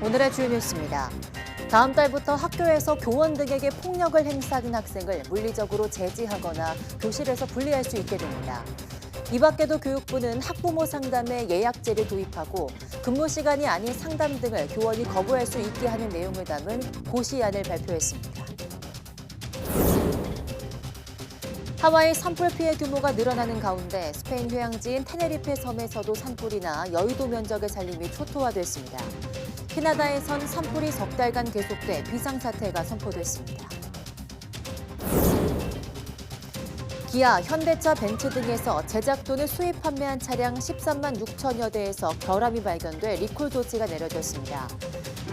오늘의 주요 뉴스입니다. 다음 달부터 학교에서 교원 등에게 폭력을 행사하는 학생을 물리적으로 제지하거나 교실에서 분리할 수 있게 됩니다. 이 밖에도 교육부는 학부모 상담에 예약제를 도입하고 근무 시간이 아닌 상담 등을 교원이 거부할 수 있게 하는 내용을 담은 고시안을 발표했습니다. 하와이 산불 피해 규모가 늘어나는 가운데 스페인 휴양지인 테네리페 섬에서도 산불이나 여의도 면적의 살림이 초토화됐습니다. 캐나다에선 산불이 석 달간 계속돼 비상사태가 선포됐습니다. 기아, 현대차, 벤츠 등에서 제작 또는 수입 판매한 차량 13만 6천여 대에서 결함이 발견돼 리콜 조치가 내려졌습니다.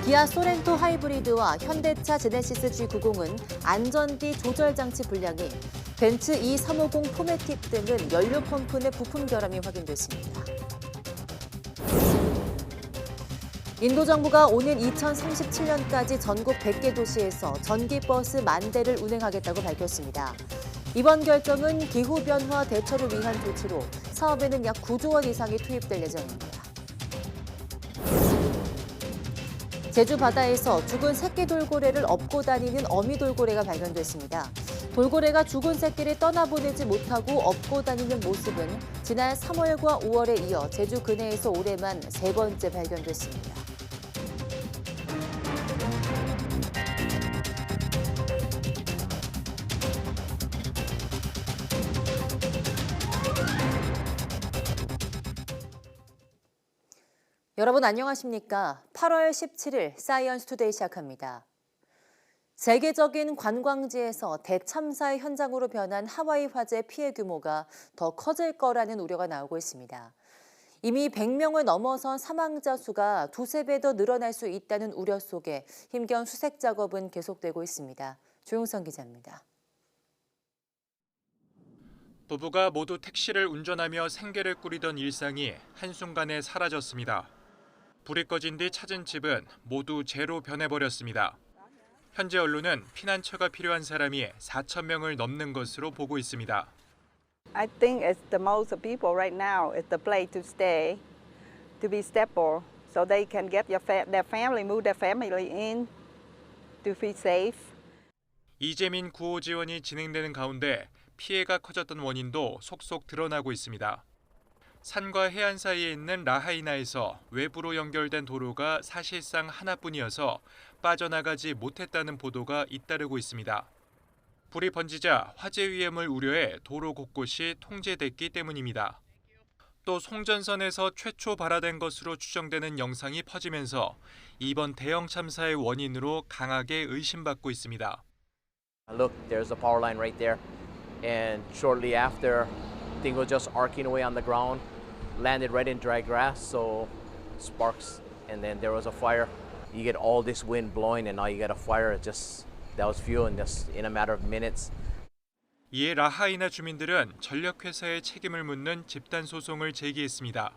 기아 소렌토 하이브리드와 현대차 제네시스 G90은 안전띠 조절 장치 불량이, 벤츠 E350 포매틱 등은 연료 펌프 내 부품 결함이 확인됐습니다. 인도 정부가 오는 2037년까지 전국 100개 도시에서 전기버스 10,000대를 운행하겠다고 밝혔습니다. 이번 결정은 기후변화 대처를 위한 조치로 사업에는 약 9조 원 이상이 투입될 예정입니다. 제주 바다에서 죽은 새끼 돌고래를 업고 다니는 어미 돌고래가 발견됐습니다. 돌고래가 죽은 새끼를 떠나보내지 못하고 업고 다니는 모습은 지난 3월과 5월에 이어 제주 근해에서 올해만 3번째 발견됐습니다. 여러분 안녕하십니까? 8월 17일 사이언스 투데이 시작합니다. 세계적인 관광지에서 대참사의 현장으로 변한 하와이 화재 피해 규모가 더 커질 거라는 우려가 나오고 있습니다. 이미 100명을 넘어선 사망자 수가 두세 배 더 늘어날 수 있다는 우려 속에 힘겨운 수색 작업은 계속되고 있습니다. 조용선 기자입니다. 부부가 모두 택시를 운전하며 생계를 꾸리던 일상이 한순간에 사라졌습니다. 불이 꺼진 뒤 찾은 집은 모두 재로 변해버렸습니다. 현재 언론은 피난처가 필요한 사람이 4,000명을 넘는 것으로 보고 있습니다. I think it's the most people right now is the place to stay, to be stable, so they can get their family, move their family in, to feel safe. 이재민 구호 지원이 진행되는 가운데 피해가 커졌던 원인도 속속 드러나고 있습니다. 산과 해안 사이에 있는 라하이나에서 외부로 연결된 도로가 사실상 하나뿐이어서 빠져나가지 못했다는 보도가 잇따르고 있습니다. 불이 번지자 화재 위험을 우려해 도로 곳곳이 통제됐기 때문입니다. 또 송전선에서 최초 발화된 것으로 추정되는 영상이 퍼지면서 이번 대형 참사의 원인으로 강하게 의심받고 있습니다. Look, there's a power line right there. And shortly after, things were just arcing away on the ground, landed right in dry grass, so sparks, and then there was a fire. You get all this wind blowing, and now you get a fire. That was fuel in a matter of minutes. 이에 라하이나 주민들은 전력회사에 책임을 묻는 집단 소송을 제기했습니다.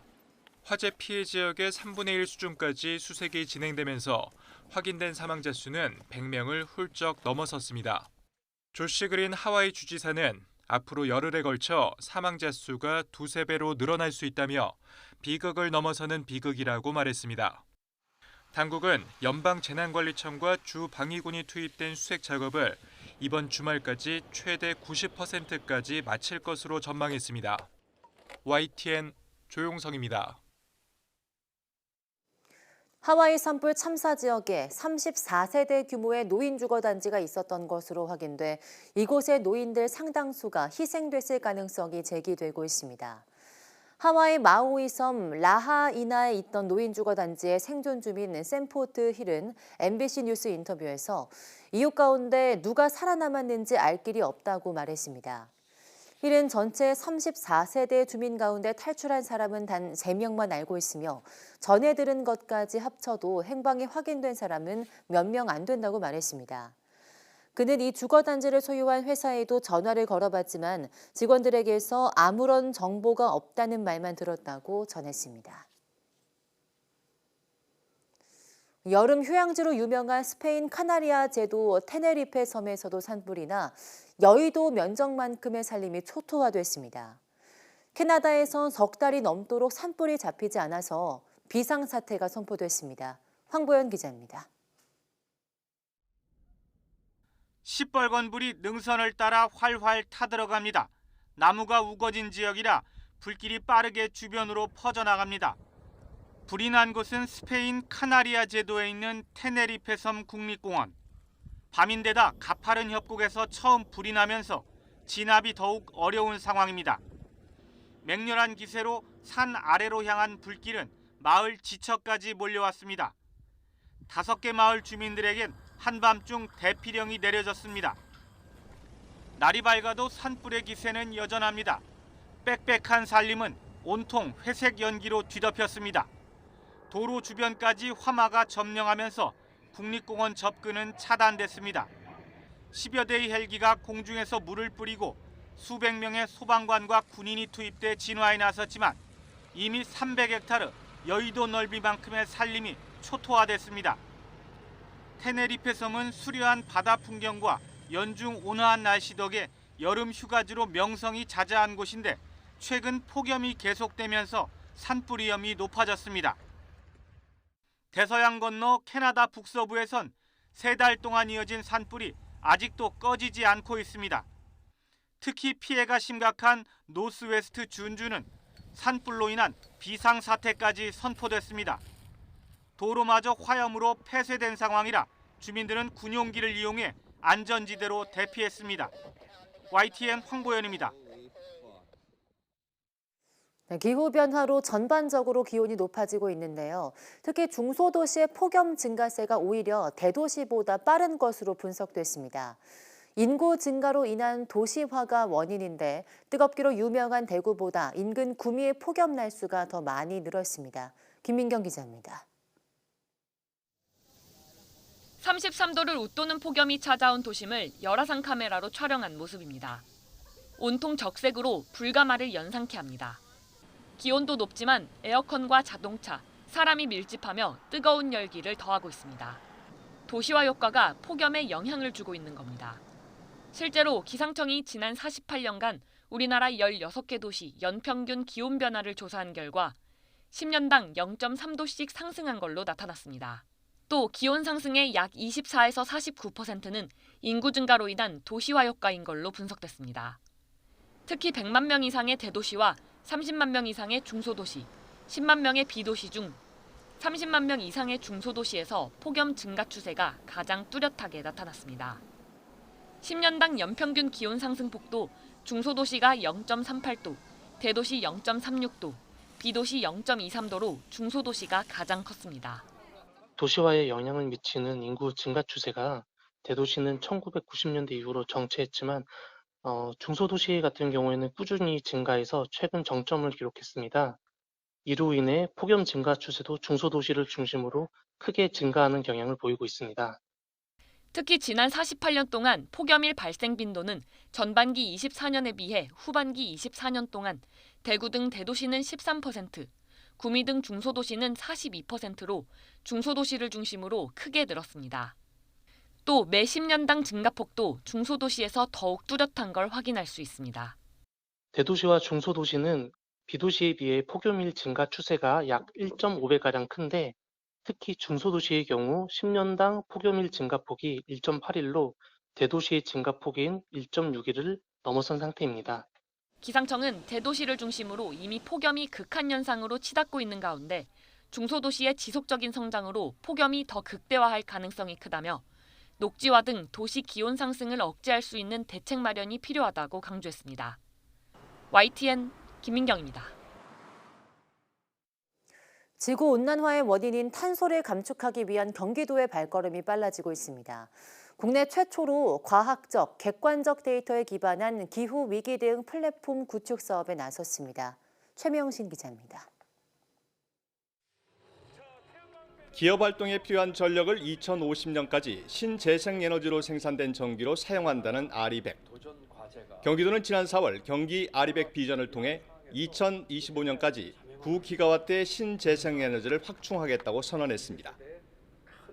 화재 피해 지역의 3분의 1 수준까지 수색이 진행되면서 확인된 사망자 수는 100명을 훌쩍 넘어섰습니다. 조시 그린 하와이 주지사는 앞으로 열흘에 걸쳐 사망자 수가 두세 배로 늘어날 수 있다며 비극을 넘어서는 비극이라고 말했습니다. 당국은 연방재난관리청과 주방위군이 투입된 수색 작업을 이번 주말까지 최대 90%까지 마칠 것으로 전망했습니다. YTN 조용성입니다. 하와이 산불 참사 지역에 34세대 규모의 노인 주거 단지가 있었던 것으로 확인돼 이곳의 노인들 상당수가 희생됐을 가능성이 제기되고 있습니다. 하와이 마우이 섬 라하이나에 있던 노인 주거 단지의 생존 주민 샘포트 힐은 MBC 뉴스 인터뷰에서 이웃 가운데 누가 살아남았는지 알 길이 없다고 말했습니다. 힐은 전체 34세대 주민 가운데 탈출한 사람은 단 3명만 알고 있으며 전해 들은 것까지 합쳐도 행방이 확인된 사람은 몇 명 안 된다고 말했습니다. 그는 이 주거단지를 소유한 회사에도 전화를 걸어봤지만 직원들에게서 아무런 정보가 없다는 말만 들었다고 전했습니다. 여름 휴양지로 유명한 스페인 카나리아 제도 테네리페 섬에서도 산불이 나 여의도 면적만큼의 살림이 초토화됐습니다. 캐나다에선 석 달이 넘도록 산불이 잡히지 않아서 비상사태가 선포됐습니다. 황보연 기자입니다. 시뻘건 불이 능선을 따라 활활 타들어갑니다. 나무가 우거진 지역이라 불길이 빠르게 주변으로 퍼져나갑니다. 불이 난 곳은 스페인 카나리아 제도에 있는 테네리페 섬 국립공원. 밤인데다 가파른 협곡에서 처음 불이 나면서 진압이 더욱 어려운 상황입니다. 맹렬한 기세로 산 아래로 향한 불길은 마을 지척까지 몰려왔습니다. 5개 마을 주민들에겐 한밤중 대피령이 내려졌습니다. 날이 밝아도 산불의 기세는 여전합니다. 빽빽한 산림은 온통 회색 연기로 뒤덮였습니다. 도로 주변까지 화마가 점령하면서 국립공원 접근은 차단됐습니다. 10여 대의 헬기가 공중에서 물을 뿌리고 수백 명의 소방관과 군인이 투입돼 진화에 나섰지만 이미 300헥타르 여의도 넓이만큼의 산림이 초토화됐습니다. 테네리페 섬은 수려한 바다 풍경과 연중 온화한 날씨 덕에 여름 휴가지로 명성이 자자한 곳인데 최근 폭염이 계속되면서 산불 위험이 높아졌습니다. 대서양 건너 캐나다 북서부에선 3달 동안 이어진 산불이 아직도 꺼지지 않고 있습니다. 특히 피해가 심각한 노스웨스트 준주는 산불로 인한 비상사태까지 선포됐습니다. 도로마저 화염으로 폐쇄된 상황이라 주민들은 군용기를 이용해 안전지대로 대피했습니다. YTN 황보연입니다. 기후변화로 전반적으로 기온이 높아지고 있는데요. 특히 중소도시의 폭염 증가세가 오히려 대도시보다 빠른 것으로 분석됐습니다. 인구 증가로 인한 도시화가 원인인데 뜨겁기로 유명한 대구보다 인근 구미의 폭염 날수가 더 많이 늘었습니다. 김민경 기자입니다. 33도를 웃도는 폭염이 찾아온 도심을 열화상 카메라로 촬영한 모습입니다. 온통 적색으로 불가마를 연상케 합니다. 기온도 높지만 에어컨과 자동차, 사람이 밀집하며 뜨거운 열기를 더하고 있습니다. 도시화 효과가 폭염에 영향을 주고 있는 겁니다. 실제로 기상청이 지난 48년간 우리나라 16개 도시 연평균 기온 변화를 조사한 결과 10년당 0.3도씩 상승한 걸로 나타났습니다. 또 기온 상승의 약 24에서 49%는 인구 증가로 인한 도시화 효과인 걸로 분석됐습니다. 특히 100만 명 이상의 대도시와 30만 명 이상의 중소도시, 10만 명의 비도시 중 30만 명 이상의 중소도시에서 폭염 증가 추세가 가장 뚜렷하게 나타났습니다. 10년당 연평균 기온 상승폭도 중소도시가 0.38도, 대도시 0.36도, 비도시 0.23도로 중소도시가 가장 컸습니다. 도시화에 영향을 미치는 인구 증가 추세가 대도시는 1990년대 이후로 정체했지만 중소도시 같은 경우에는 꾸준히 증가해서 최근 정점을 기록했습니다. 이로 인해 폭염 증가 추세도 중소도시를 중심으로 크게 증가하는 경향을 보이고 있습니다. 특히 지난 48년 동안 폭염일 발생 빈도는 전반기 24년에 비해 후반기 24년 동안 대구 등 대도시는 13%, 구미 등 중소도시는 42%로 중소도시를 중심으로 크게 늘었습니다. 또 매 10년당 증가폭도 중소도시에서 더욱 뚜렷한 걸 확인할 수 있습니다. 대도시와 중소도시는 비도시에 비해 폭염일 증가 추세가 약 1.5배가량 큰데 특히 중소도시의 경우 10년당 폭염일 증가폭이 1.81로 대도시의 증가폭인 1.61을 넘어선 상태입니다. 기상청은 대도시를 중심으로 이미 폭염이 극한 현상으로 치닫고 있는 가운데 중소도시의 지속적인 성장으로 폭염이 더 극대화할 가능성이 크다며 녹지화 등 도시 기온 상승을 억제할 수 있는 대책 마련이 필요하다고 강조했습니다. YTN 김민경입니다. 지구온난화의 원인인 탄소를 감축하기 위한 경기도의 발걸음이 빨라지고 있습니다. 국내 최초로 과학적, 객관적 데이터에 기반한 기후위기 대응 플랫폼 구축 사업에 나섰습니다. 최명신 기자입니다. 기업 활동에 필요한 전력을 2050년까지 신재생에너지로 생산된 전기로 사용한다는 아리백. 경기도는 지난 4월 경기 아리백 비전을 통해 2025년까지 9기가와트의 신재생에너지를 확충하겠다고 선언했습니다.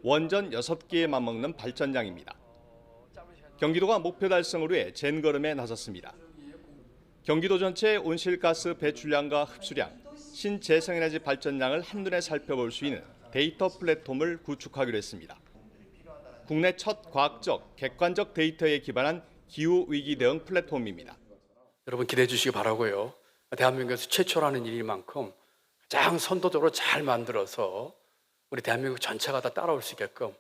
원전 6개에 맞먹는 발전량입니다. 경기도가 목표 달성을 위해 젠걸음에 나섰습니다. 경기도 전체의 온실가스 배출량과 흡수량, 신재생에너지 발전량을 한눈에 살펴볼 수 있는 데이터 플랫폼을 구축하기로 했습니다. 국내 첫 과학적, 객관적 데이터에 기반한 기후위기 대응 플랫폼입니다. 여러분 기대해 주시기 바라고요. 대한민국에서 최초라는 일인 만큼 가장 선도적으로 잘 만들어서 우리 대한민국 전체가 다 따라올 수 있게끔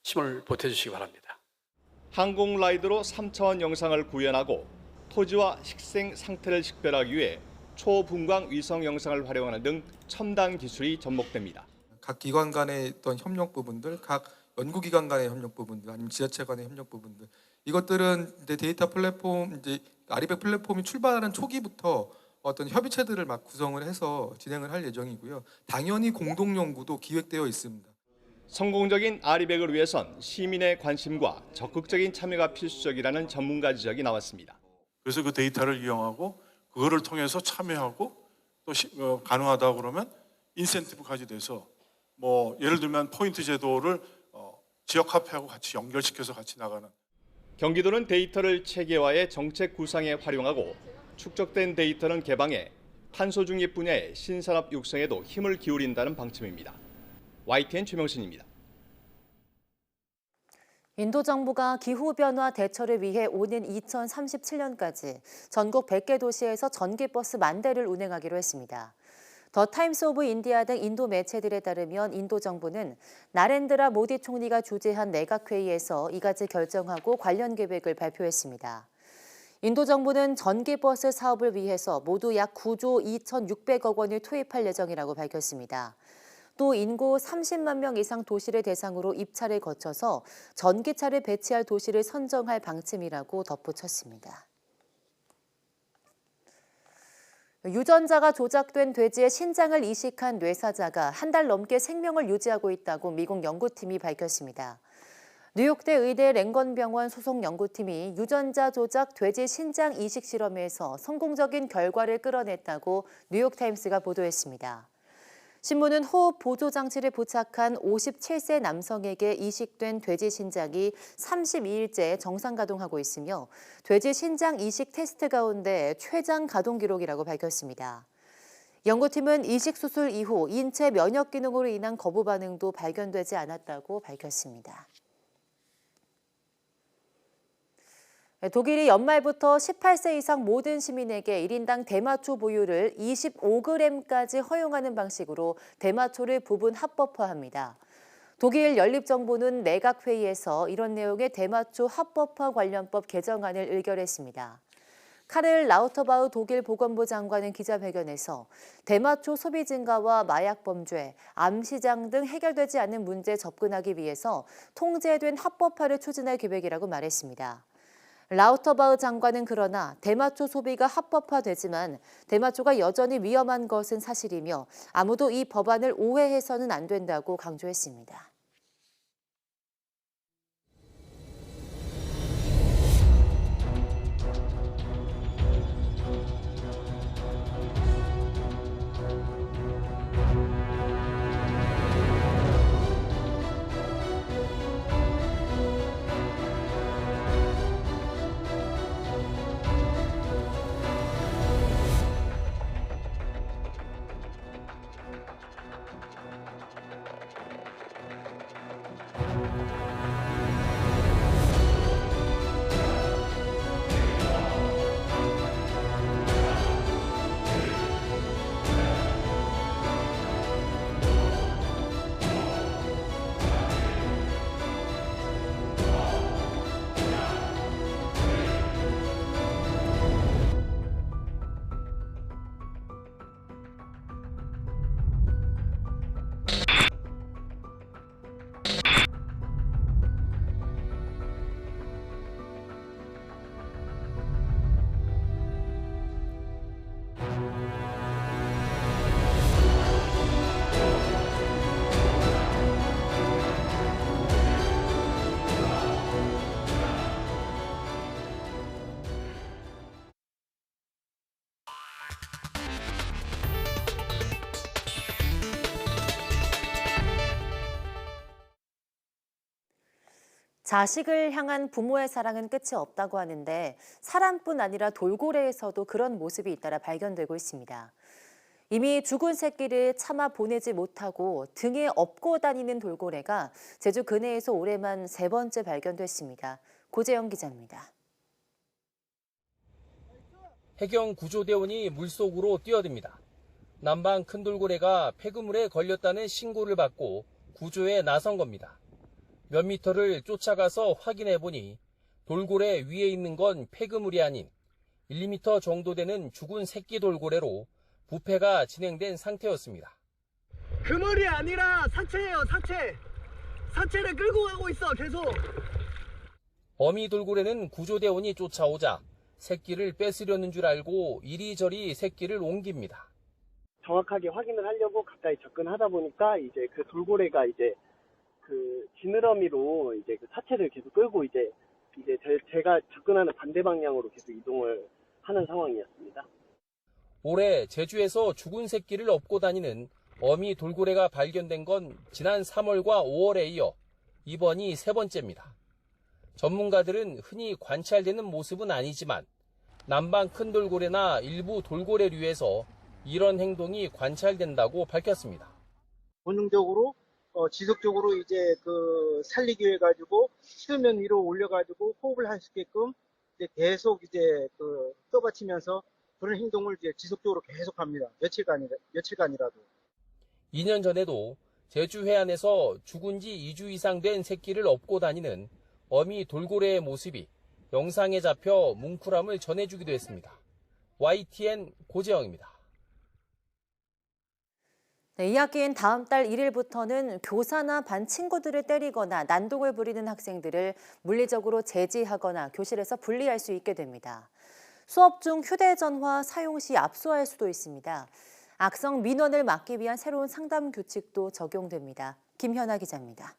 힘을 보태주시기 바랍니다. 항공 라이드로 3차원 영상을 구현하고 토지와 식생 상태를 식별하기 위해 초분광 위성 영상을 활용하는 등 첨단 기술이 접목됩니다. 각 기관 간의 어떤 협력 부분들, 각 연구기관 간의 협력 부분들, 아니면 지자체 간의 협력 부분들, 이것들은 이제 데이터 플랫폼, 이제 아리백 플랫폼이 출발하는 초기부터 어떤 협의체들을 막 구성을 해서 진행을 할 예정이고요. 당연히 공동 연구도 기획되어 있습니다. 성공적인 아리백을 위해선 시민의 관심과 적극적인 참여가 필수적이라는 전문가 지적이 나왔습니다. 그래서 그 데이터를 이용하고 그거를 통해서 참여하고 또 가능하다 그러면 인센티브까지 돼서 뭐 예를 들면 포인트 제도를 지역 카페하고 같이 연결시켜서 같이 나가는. 경기도는 데이터를 체계화해 정책 구상에 활용하고 축적된 데이터는 개방해 탄소 중립 분야의 신산업 육성에도 힘을 기울인다는 방침입니다. YTN 최명신입니다. 인도 정부가 기후변화 대처를 위해 오는 2037년까지 전국 100개 도시에서 전기버스 10,000대를 운행하기로 했습니다. 더 타임스 오브 인디아 등 인도 매체들에 따르면 인도 정부는 나렌드라 모디 총리가 주재한 내각회의에서 이같이 결정하고 관련 계획을 발표했습니다. 인도 정부는 전기버스 사업을 위해서 모두 약 9조 2,600억 원을 투입할 예정이라고 밝혔습니다. 또 인구 30만 명 이상 도시를 대상으로 입찰을 거쳐서 전기차를 배치할 도시를 선정할 방침이라고 덧붙였습니다. 유전자가 조작된 돼지의 신장을 이식한 뇌사자가 한 달 넘게 생명을 유지하고 있다고 미국 연구팀이 밝혔습니다. 뉴욕대 의대 랭건병원 소속 연구팀이 유전자 조작 돼지 신장 이식 실험에서 성공적인 결과를 끌어냈다고 뉴욕타임스가 보도했습니다. 신문은 호흡 보조 장치를 부착한 57세 남성에게 이식된 돼지 신장이 32일째 정상 가동하고 있으며 돼지 신장 이식 테스트 가운데 최장 가동 기록이라고 밝혔습니다. 연구팀은 이식 수술 이후 인체 면역 기능으로 인한 거부 반응도 발견되지 않았다고 밝혔습니다. 독일이 연말부터 18세 이상 모든 시민에게 1인당 대마초 보유를 25g까지 허용하는 방식으로 대마초를 부분 합법화합니다. 독일 연립정부는 내각회의에서 이런 내용의 대마초 합법화 관련법 개정안을 의결했습니다. 카를 라우터바우 독일 보건부 장관은 기자회견에서 대마초 소비 증가와 마약 범죄, 암 시장 등 해결되지 않는 문제에 접근하기 위해서 통제된 합법화를 추진할 계획이라고 말했습니다. 라우터바우 장관은 그러나 대마초 소비가 합법화되지만 대마초가 여전히 위험한 것은 사실이며 아무도 이 법안을 오해해서는 안 된다고 강조했습니다. 자식을 향한 부모의 사랑은 끝이 없다고 하는데 사람뿐 아니라 돌고래에서도 그런 모습이 잇따라 발견되고 있습니다. 이미 죽은 새끼를 참아 보내지 못하고 등에 업고 다니는 돌고래가 제주 근해에서 올해만 3번째 발견됐습니다. 고재영 기자입니다. 해경 구조대원이 물속으로 뛰어듭니다. 남방 큰 돌고래가 폐그물에 걸렸다는 신고를 받고 구조에 나선 겁니다. 몇 미터를 쫓아가서 확인해 보니 돌고래 위에 있는 건 폐그물이 아닌 1m 정도 되는 죽은 새끼 돌고래로 부패가 진행된 상태였습니다. 그물이 아니라 사체예요, 사체. 사체를 끌고 가고 있어, 계속. 어미 돌고래는 구조대원이 쫓아오자 새끼를 뺏으려는 줄 알고 이리저리 새끼를 옮깁니다. 정확하게 확인을 하려고 가까이 접근하다 보니까 이제 그 돌고래가 이제 그 지느러미로 이제 그 사체를 계속 끌고 이제 제가 접근하는 반대 방향으로 계속 이동을 하는 상황이었습니다. 올해 제주에서 죽은 새끼를 업고 다니는 어미 돌고래가 발견된 건 지난 3월과 5월에 이어 이번이 3번째입니다. 전문가들은 흔히 관찰되는 모습은 아니지만 남방 큰 돌고래나 일부 돌고래류에서 이런 행동이 관찰된다고 밝혔습니다. 본능적으로 지속적으로 이제 그 살리기 위해 가지고 수면 위로 올려가지고 호흡을 할 수 있게끔 이제 계속 이제 그 떠받치면서 그런 행동을 이제 지속적으로 계속합니다. 며칠간이라도. 2년 전에도 제주 해안에서 죽은 지 2주 이상 된 새끼를 업고 다니는 어미 돌고래의 모습이 영상에 잡혀 뭉클함을 전해주기도 했습니다. YTN 고재영입니다. 네, 이 학기엔 다음 달 1일부터는 교사나 반 친구들을 때리거나 난동을 부리는 학생들을 물리적으로 제지하거나 교실에서 분리할 수 있게 됩니다. 수업 중 휴대전화 사용 시 압수할 수도 있습니다. 악성 민원을 막기 위한 새로운 상담 규칙도 적용됩니다. 김현아 기자입니다.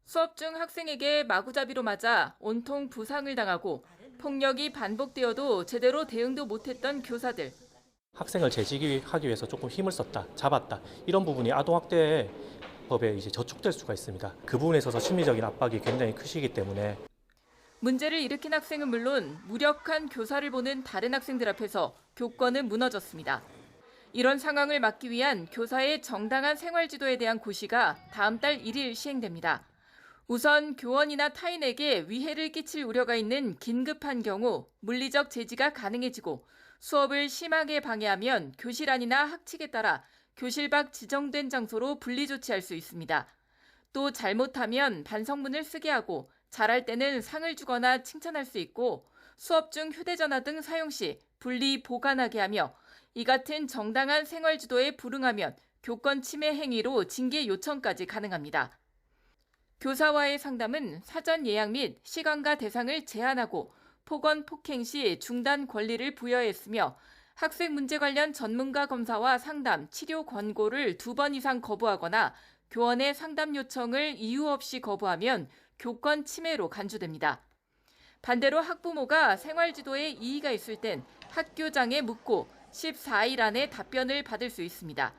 수업 중 학생에게 마구잡이로 맞아 온통 부상을 당하고 폭력이 반복되어도 제대로 대응도 못했던 교사들. 학생을 제지하기 위해서 조금 힘을 썼다, 잡았다. 이런 부분이 아동학대법에 이제 저촉될 수가 있습니다. 그 부분에 있어서 심리적인 압박이 굉장히 크시기 때문에 문제를 일으킨 학생은 물론 무력한 교사를 보는 다른 학생들 앞에서 교권은 무너졌습니다. 이런 상황을 막기 위한 교사의 정당한 생활지도에 대한 고시가 다음 달 1일 시행됩니다. 우선 교원이나 타인에게 위해를 끼칠 우려가 있는 긴급한 경우 물리적 제지가 가능해지고 수업을 심하게 방해하면 교실 안이나 학칙에 따라 교실 밖 지정된 장소로 분리 조치할 수 있습니다. 또 잘못하면 반성문을 쓰게 하고 잘할 때는 상을 주거나 칭찬할 수 있고 수업 중 휴대전화 등 사용 시 분리 보관하게 하며 이 같은 정당한 생활지도에 불응하면 교권 침해 행위로 징계 요청까지 가능합니다. 교사와의 상담은 사전 예약 및 시간과 대상을 제한하고 폭언, 폭행 시 중단 권리를 부여했으며 학생 문제 관련 전문가 검사와 상담, 치료 권고를 2번 이상 거부하거나 교원의 상담 요청을 이유 없이 거부하면 교권 침해로 간주됩니다. 반대로 학부모가 생활지도에 이의가 있을 땐 학교장에 묻고 14일 안에 답변을 받을 수 있습니다.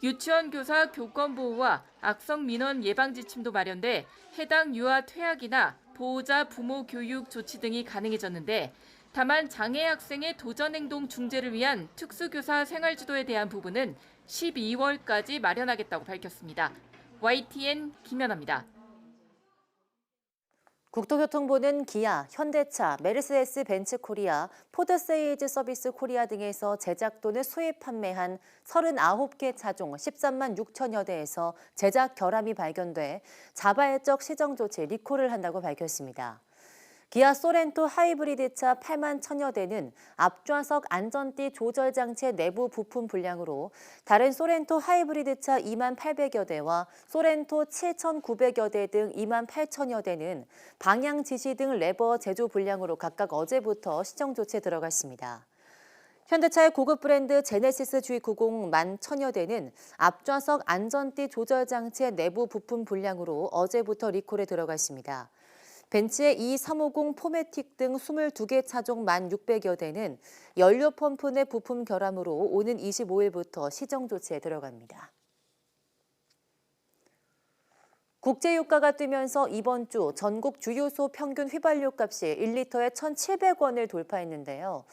유치원 교사 교권 보호와 악성 민원 예방 지침도 마련돼 해당 유아 퇴학이나 보호자 부모 교육 조치 등이 가능해졌는데 다만 장애 학생의 도전 행동 중재를 위한 특수교사 생활지도에 대한 부분은 12월까지 마련하겠다고 밝혔습니다. YTN 김연아입니다. 국토교통부는 기아, 현대차, 메르세데스 벤츠 코리아, 포드 세일즈 서비스 코리아 등에서 제작 또는 수입 판매한 39개 차종 13만 6천여 대에서 제작 결함이 발견돼 자발적 시정 조치 리콜을 한다고 밝혔습니다. 기아 소렌토 하이브리드차 8만 1천여 대는 앞좌석 안전띠 조절 장치 내부 부품 불량으로 다른 소렌토 하이브리드차 2만 800여 대와 소렌토 7,900여 대 등 2만 8천여 대는 방향 지시 등 레버 제조 불량으로 각각 어제부터 시정 조치에 들어갔습니다. 현대차의 고급 브랜드 제네시스 G90 1만 1천여 대는 앞좌석 안전띠 조절 장치의 내부 부품 불량으로 어제부터 리콜에 들어갔습니다. 벤츠의 E350 포매틱 등 22개 차종 1,600여 대는 연료 펌프 내 부품 결함으로 오는 25일부터 시정 조치에 들어갑니다. 국제유가가 뛰면서 이번 주 전국 주유소 평균 휘발유 값이 1리터에 1,700원을 돌파했는데요.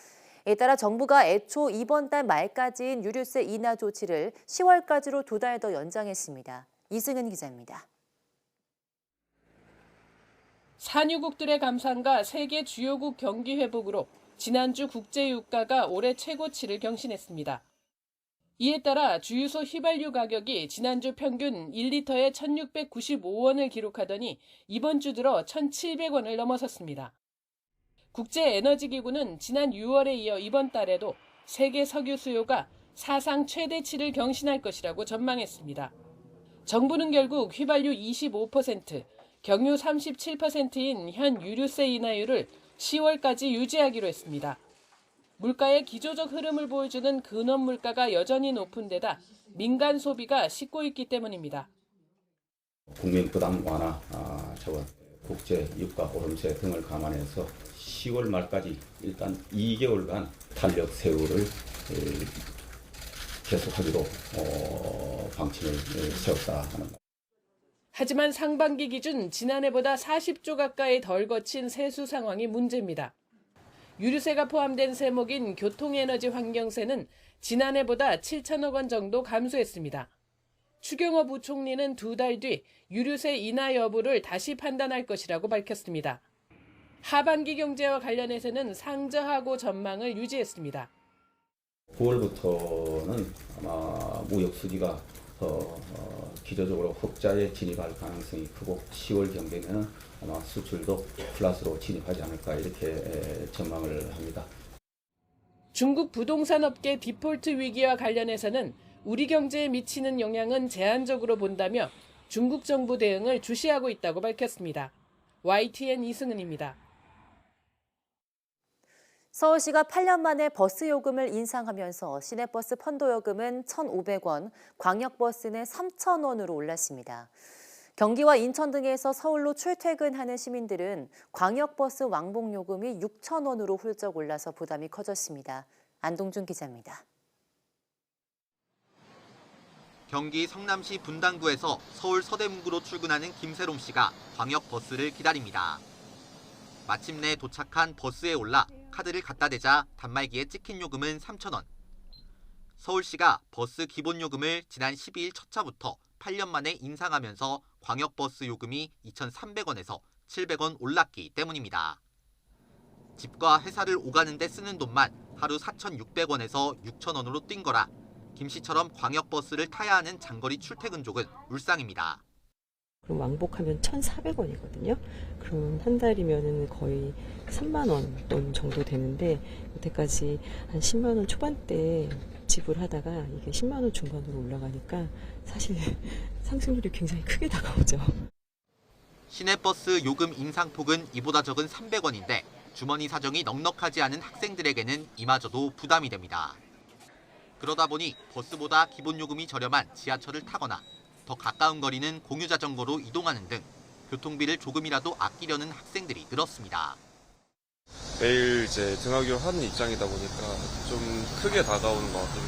이에 따라 정부가 애초 이번 달 말까지인 유류세 인하 조치를 10월까지로 2달 더 연장했습니다. 이승은 기자입니다. 산유국들의 감산과 세계 주요국 경기 회복으로 지난주 국제 유가가 올해 최고치를 경신했습니다. 이에 따라 주유소 휘발유 가격이 지난주 평균 1리터에 1,695원을 기록하더니 이번 주 들어 1,700원을 넘어섰습니다. 국제에너지기구는 지난 6월에 이어 이번 달에도 세계 석유 수요가 사상 최대치를 경신할 것이라고 전망했습니다. 정부는 결국 휘발유 25%, 경유 37%인 현 유류세 인하율을 10월까지 유지하기로 했습니다. 물가의 기조적 흐름을 보여주는 근원 물가가 여전히 높은 데다 민간 소비가 식고 있기 때문입니다. 국민 부담 완화, 국제 유가 오름세 등을 감안해서 10월 말까지 일단 2개월간 탄력 세우를 계속하기로 방침을 세웠다 하는 것. 하지만 상반기 기준 지난해보다 40조 가까이 덜 거친 세수 상황이 문제입니다. 유류세가 포함된 세목인 교통에너지 환경세는 지난해보다 7천억 원 정도 감소했습니다. 추경호 부총리는 2달 뒤 유류세 인하 여부를 다시 판단할 것이라고 밝혔습니다. 하반기 경제와 관련해서는 상저하고 전망을 유지했습니다. 9월부터는 아마 무역 수지가 더 기저적으로 흑자에 진입할 가능성이 크고 10월 경제는 아마 수출도 플러스로 진입하지 않을까 이렇게 전망을 합니다. 중국 부동산 업계 디폴트 위기와 관련해서는 우리 경제에 미치는 영향은 제한적으로 본다며 중국 정부 대응을 주시하고 있다고 밝혔습니다. YTN 이승은입니다. 서울시가 8년 만에 버스 요금을 인상하면서 시내버스 펀도 요금은 1,500원, 광역버스는 3,000원으로 올랐습니다. 경기와 인천 등에서 서울로 출퇴근하는 시민들은 광역버스 왕복 요금이 6,000원으로 훌쩍 올라서 부담이 커졌습니다. 안동준 기자입니다. 경기 성남시 분당구에서 서울 서대문구로 출근하는 김세롬 씨가 광역버스를 기다립니다. 마침내 도착한 버스에 올라 카드를 갖다 대자 단말기에 찍힌 요금은 3,000원. 서울시가 버스 기본 요금을 지난 12일 첫 차부터 8년 만에 인상하면서 광역버스 요금이 2,300원에서 700원 올랐기 때문입니다. 집과 회사를 오가는 데 쓰는 돈만 하루 4,600원에서 6,000원으로 뛴 거라 김 씨처럼 광역버스를 타야 하는 장거리 출퇴근족은 울상입니다. 그럼 왕복하면 1,400원이거든요. 그럼 한 달이면은 거의 3만 원 정도 되는데 여태까지 한 10만 원 초반대 지불하다가 이게 10만 원 중반으로 올라가니까 사실 상승률이 굉장히 크게 다가오죠. 시내버스 요금 인상폭은 이보다 적은 300원인데 주머니 사정이 넉넉하지 않은 학생들에게는 이마저도 부담이 됩니다. 그러다 보니 버스보다 기본 요금이 저렴한 지하철을 타거나 더 가까운 거리는 공유자전거로 이동하는 등 교통비를 조금이라도 아끼려는 학생들이 늘었습니다. 매일 이제 등하교를 하는 입장이다 보니까 좀 크게 다가오는 것 같아요.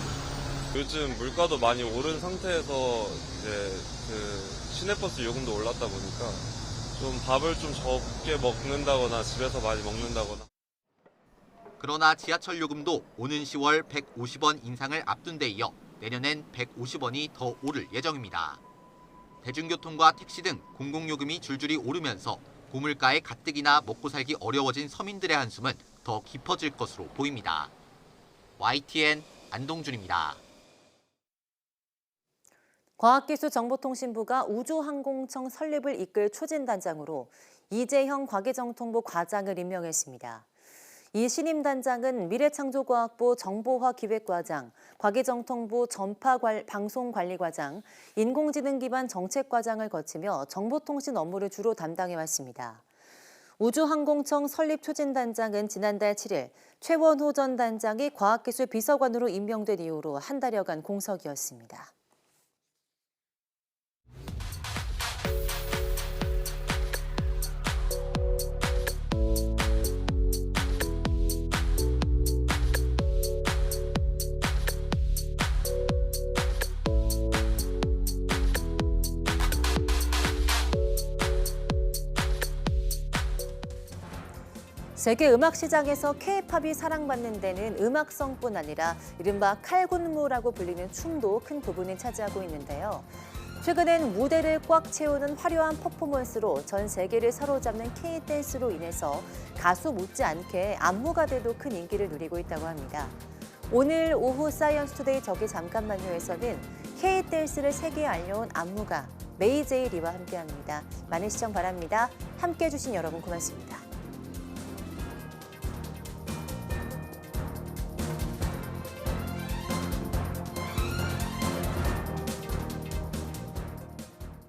요즘 물가도 많이 오른 상태에서 이제 시내버스 요금도 올랐다 보니까 좀 밥을 좀 적게 먹는다거나 집에서 많이 먹는다거나. 그러나 지하철 요금도 오는 10월 150원 인상을 앞둔 데 이어 내년엔 150원이 더 오를 예정입니다. 대중교통과 택시 등 공공요금이 줄줄이 오르면서 고물가의 가뜩이나 먹고 살기 어려워진 서민들의 한숨은 더 깊어질 것으로 보입니다. YTN 안동준입니다. 과학기술정보통신부가 우주항공청 설립을 이끌 추진단장으로 이재형 과기정통부 과장을 임명했습니다. 이 신임단장은 미래창조과학부 정보화기획과장, 과기정통부 전파방송관리과장, 인공지능 기반 정책과장을 거치며 정보통신 업무를 주로 담당해왔습니다. 우주항공청 설립 추진단장은 지난달 7일 최원호 전 단장이 과학기술 비서관으로 임명된 이후로 한 달여간 공석이었습니다. 세계 음악 시장에서 K-팝이 사랑받는 데는 음악성뿐 아니라 이른바 칼군무라고 불리는 춤도 큰 부분을 차지하고 있는데요. 최근엔 무대를 꽉 채우는 화려한 퍼포먼스로 전 세계를 사로잡는 K-댄스로 인해서 가수 못지않게 안무가들도 큰 인기를 누리고 있다고 합니다. 오늘 오후 사이언스투데이 저기 잠깐만요에서는 K-댄스를 세계에 알려온 안무가 메이제이 리와 함께합니다. 많은 시청 바랍니다. 함께해 주신 여러분 고맙습니다.